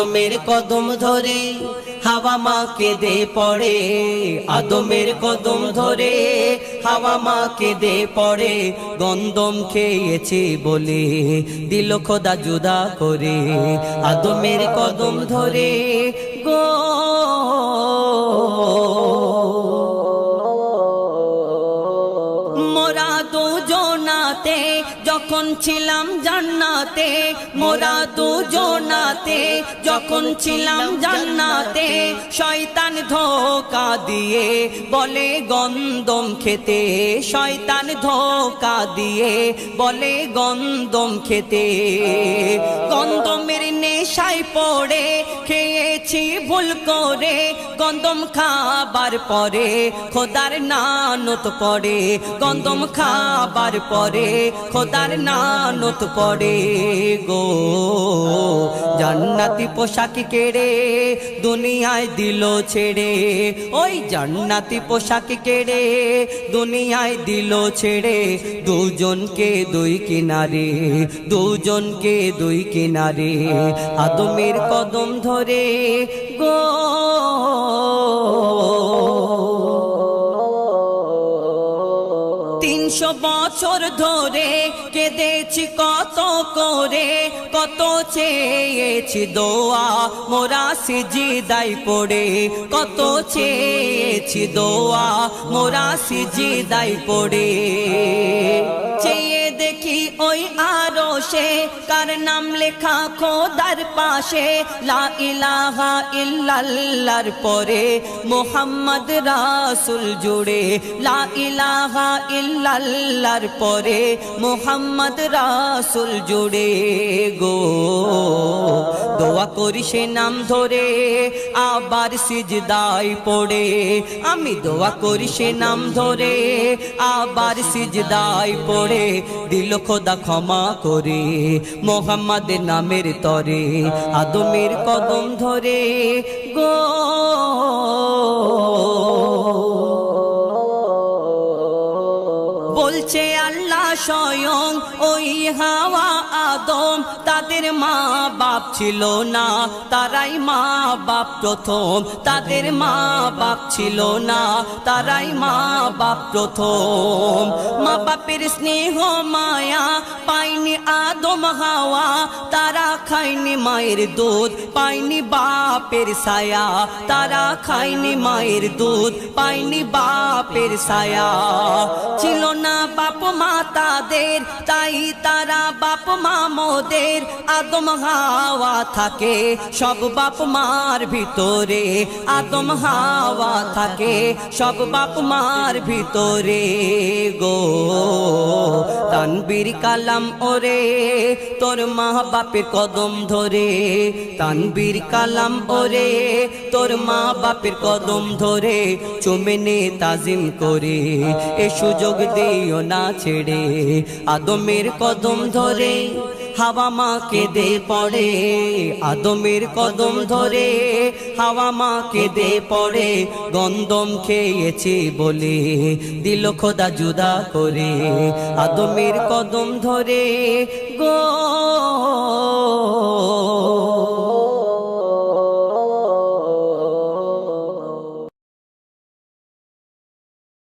আদমের কদম ধরে হাওয়া মা কেঁদে পড়ে, আদমের কদম ধরে হাওয়া মা কেঁদে পড়ে। গন্ধম খেয়েছে বলে দিল খোদা জুদা করে, আদমের কদম ধরে গো। মোরা দুজনাতে যখন ছিলাম জান্নাতে, মোরা দুজনাতে যখন ছিলাম জান্নাতে, শয়তান ধোঁকা দিয়ে বলে গন্ধম খেতে, শয়তান ধোঁকা দিয়ে বলে গন্ধম খেতে। গন্ধমের নেশায় পড়ে খেয়েছি ভুল করে, গন্ধম খাবার পরে খোদার নানত পড়ে, গন্ধম খাবার পরে খোদার নানত পড়ে গো। জান্নাতি পোশাক কেড়ে দুনিয়ায় দিল ছেড়ে, ওই জান্নাতি পোশাক কেড়ে দুনিয়ায় দিল ছেড়ে। দুজনকে দুই কিনারে, দুজনকে দুই কিনারে, আদমের কদম ধরে গো। 300 বছর ধরে কেঁদেছি কত করে, কত চেয়েছি দোয়া মোরা সিজদায় পড়ে, কত চেয়েছি দোয়া মোরা সিজদায় পড়ে। চেয়ে দেখি ওই আরশে কার নাম লেখা খোদার পাশে, লা ইলাহা ইল্লাল্লাহর পরে মুহাম্মদ রাসূল জুড়ে, লা ইলাহা ইল্লাল্লাহর পরে মুহাম্মদ রাসূল জুড়ে গো। দোয়া করি সে নাম ধরে আবার সিজদায় পড়ে, আমি দোয়া করি সে নাম ধরে আবার সিজদায় পড়ে। দিল খোদা ক্ষমা করে মুহাম্মাদের নামের তরে, আদমের কদম ধরে গো। বলছে আল্লাহ স্বয়ং ওই হাওয়া আদম, তাদের মা বাপ ছিল না, তারাই মা বাপ প্রথম, তাদের মা বাপ ছিল না, তারাই মা বাপ প্রথম। মা বাপের স্নেহ মায়া পায়নি আদম হাওয়া, তারা খায়নি মায়ের দুধ পায়নি বাপের ছায়া, তারা খায়নি মায়ের দুধ পায়নি বাপের ছায়া। ছিল না বাপ মা তাদের, তাই তারা বাপ মা মোদের। আদম হাওয়া থাকে সব বাপ মার ভিতরে, আদম হাওয়া থাকে সব বাপ মার ভিতরে গো। তানবীর কালাম ওরে তোর মা বাপের কদম ধরে, তানবীর কালাম ওরে তোর মা বাপের কদম ধরে। চুমে নে তাজিম করে এ সুযোগ দিও না ছেড়ে, আদমের কদম ধরে হাওয়া মা কেঁদে পড়ে, আদমের কদম ধরে হাওয়া মা কেঁদে পড়ে। গন্ধম খেয়েছি বলে দিল খোদা জুদা করে, আদমের কদম ধরে গো।